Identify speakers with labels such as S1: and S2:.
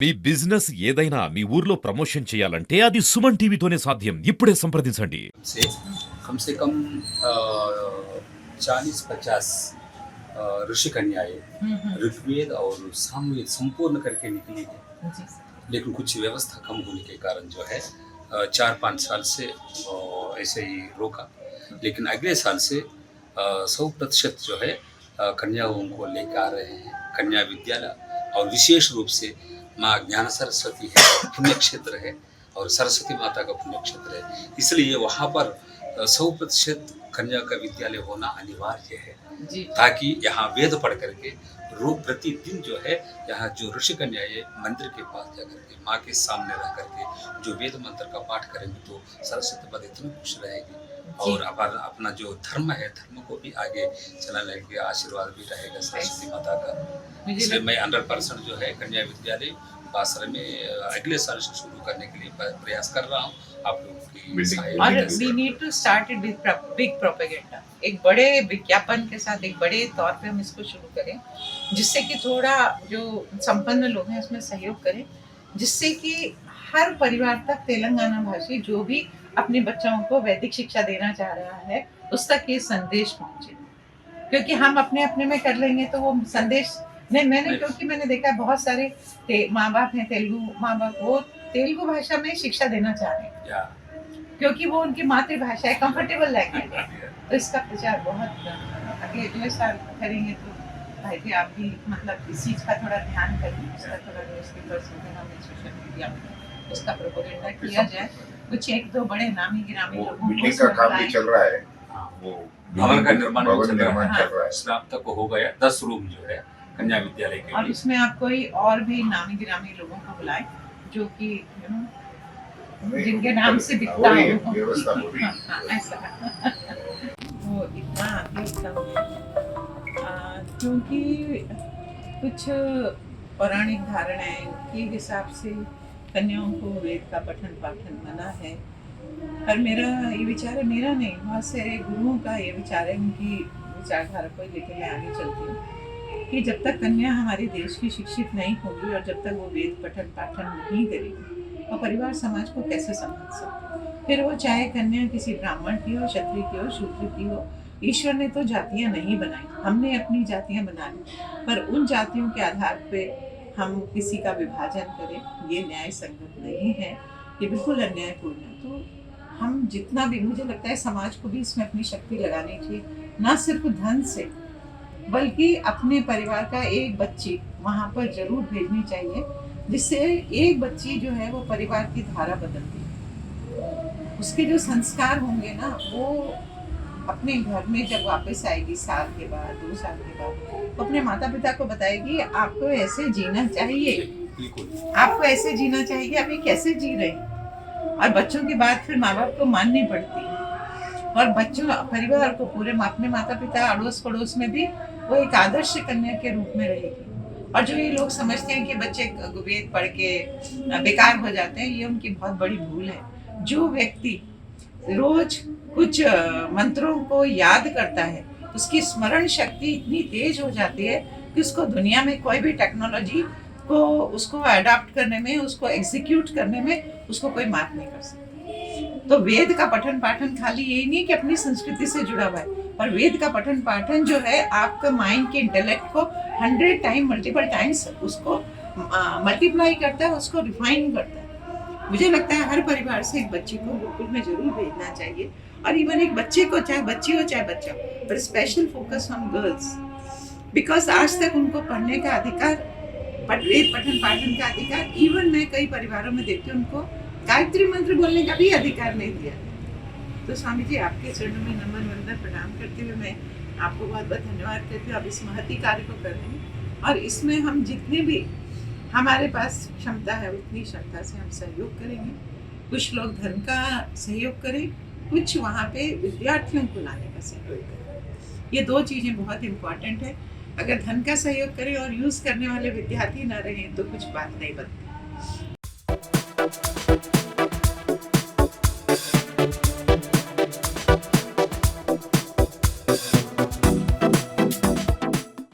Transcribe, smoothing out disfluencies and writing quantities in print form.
S1: మీ business ఏదైనా మీ ఊర్లో promotion చేయాలంటే అది సుమన్ టీవీతోనే సాధ్యం. ఇప్పుడే సంప్రదించండి.
S2: से कम से कम 40-50 ऋषि कन्याएं ऋग्वेद और सामवेद संपूर्ण करके निकली है।
S3: जी
S2: लेकिन कुछ व्यवस्था कम होने के कारण जो है 4-5 साल से ऐसे ही रोका। लेकिन अगले साल से 100% जो है कन्याओं को लेकर आ रहे हैं। कन्या विद्यालय और विशेष रूप से माँ ज्ञान सरस्वती है, पुण्य क्षेत्र है और सरस्वती माता का पुण्य क्षेत्र है, इसलिए वहाँ पर 100% कन्या का विद्यालय होना अनिवार्य है,
S3: जी
S2: ताकि यहाँ वेद पढ़ करके रोज प्रतिदिन जो है यहाँ जो ऋषि कन्याएं मंदिर के पास जा करके माँ के सामने रह करके जो वेद मंत्र का पाठ करेंगे तो सरस्वती माता इतनी खुश रहेगी और अपना जो धर्म है धर्म को भी आगे चलाने के आशीर्वाद भी रहेगा सरस्वती माता का। इसलिए मैं 100% जो है कन्या विद्यालय बासरा में अगले साल से शुरू करने के लिए प्रयास कर रहा हूँ। आप लोगों की सहायता
S3: और
S2: से।
S3: We need to start it with big propaganda. एक बड़े विज्ञापन के साथ एक बड़े तौर पे हम इसको शुरू करें, जिससे कि थोड़ा जो संपन्न लोग हैं उसमें सहयोग करें, जिससे कि हर परिवार तक तेलंगाना भाषी जो भी अपने बच्चों को वैदिक शिक्षा देना चाह रहा है उस तक ये संदेश पहुंचे। क्योंकि हम अपने अपने में कर लेंगे तो वो संदेश मैंने क्योंकि मैंने देखा है बहुत सारे माँ बाप हैं तेलुगु माँ बाप, वो तेलुगु भाषा में शिक्षा देना चाह रहे हैं
S2: या
S3: क्योंकि वो उनकी मातृभाषा है, कंफर्टेबल लैंग्वेज है। तो इसका प्रचार बहुत अगले साल करेंगे। तो भाई जी आप भी मतलब इस चीज का थोड़ा ध्यान करें, उसका थोड़ा न्यूज़पेपर्स वगैरह में सोशल मीडिया में उसका प्रोपेगेंडा किया जाए। कुछ एक दो बड़े नामी गिरामी
S4: वो
S3: लोगों को
S4: बिल्डिंग का
S3: उसमें
S4: काम भी
S3: बुलाएं।
S4: चल रहा है। वो
S2: भवन का निर्माण
S4: भवन
S2: चल रहा
S4: निर्माण
S3: है।
S4: चल रहा है।
S2: स्लैब तक हो गया 10 रूम जो है कन्या विद्यालय के
S3: और
S2: लिए।
S3: उसमें आप कोई और भी नामी गिरामी लोगों को बुलाएं जो कि
S4: हमें
S3: जिनके नाम से
S4: हो
S3: बिकता
S4: रही है,
S3: हो।
S4: व्यवस्था हो रही है।
S3: हाँ, ऐसा वो इतना आगे उत्तम है क्योंकि कुछ पौराणिक धारणाएं के हिसाब से कन्याओं को वेद का पठन पाठन मना है। पर मेरा ये विचार है, मेरा नहीं, बहुत सारे गुरुओं का ये विचार है, उनकी विचारधारा को लेकर मैं आगे चलती हूँ कि जब तक कन्या हमारे देश की शिक्षित नहीं होगी और जब तक वो वेद पठन पाठन नहीं करेगी तो परिवार समाज को कैसे संभाल सकते। फिर वो चाहे कन्या किसी ब्राह्मण की हो, क्षत्रिय की हो, शूद्र की हो, ईश्वर ने तो जातियां नहीं बनाई, हमने अपनी जातियां बना ली। पर उन जातियों के आधार पे हम किसी का विभाजन करें ये न्याय संगत नहीं है, ये बिल्कुल अन्यायपूर्ण है। तो हम जितना भी, मुझे लगता है समाज को भी इसमें अपनी शक्ति लगानी चाहिए, ना सिर्फ धन से बल्कि अपने परिवार का एक बच्ची वहाँ पर जरूर भेजनी चाहिए, जिससे एक बच्ची जो है वो परिवार की धारा बदलती है। उसके जो संस्कार होंगे ना वो अपने घर में जब वापस आएगी साल के बाद 2 साल के बाद तो अपने माता पिता को बताएगी आपको ऐसे जीना चाहिए,
S2: बिल्कुल
S3: आपको ऐसे जीना चाहिए, आप ये कैसे जी रहे हैं। और बच्चों की बात फिर माँ बाप को माननी पड़ती है और बच्चों परिवार को पूरे अपने माता पिता अड़ोस पड़ोस में भी वो एक आदर्श कन्या के रूप में रहेगी। और जो ये लोग समझते हैं कि बच्चे वेद पढ़ के बेकार हो जाते हैं, ये उनकी बहुत बड़ी भूल है। जो व्यक्ति रोज कुछ मंत्रों को याद करता है उसकी स्मरण शक्ति इतनी तेज हो जाती है कि उसको दुनिया में कोई भी टेक्नोलॉजी को उसको अडॉप्ट करने में, उसको एग्जीक्यूट करने में उसको कोई मात नहीं कर सकता। तो वेद का पठन पाठन खाली यही नहीं कि अपनी संस्कृति से जुड़ा हुआ है, पर वेद का पठन पाठन जो है आपका माइंड के इंटेलेक्ट को 100 टाइम मल्टीपल टाइम्स उसको मल्टीप्लाई करता है, उसको रिफाइन करता है। मुझे लगता है हर परिवार से एक बच्ची को गुरुकुल में जरूर भेजना चाहिए, और इवन एक बच्चे को, चाहे बच्ची हो चाहे बच्चा, पर special focus on girls, because आज तक उनको पढ़ने का अधिकार, वेद पठन पाठन का अधिकार, इवन मैं कई परिवारों में देखती हूँ उनको गायत्री मंत्र बोलने का भी अधिकार नहीं दिया। तो स्वामी जी आपके चरणों में नमन वंदन प्रणाम करते हुए मैं आपको बहुत बहुत धन्यवाद करती हूँ। आप इस महती कार्य को कर रहे हैं और इसमें हम जितने भी हमारे पास क्षमता है उतनी क्षमता से हम सहयोग करेंगे। कुछ लोग धन का सहयोग करें, कुछ वहाँ पे विद्यार्थियों को लाने का सहयोग करें। ये 2 चीज़ें बहुत इम्पॉर्टेंट है। अगर धन का सहयोग करें और यूज़ करने वाले विद्यार्थी ना रहें तो कुछ बात नहीं बनती।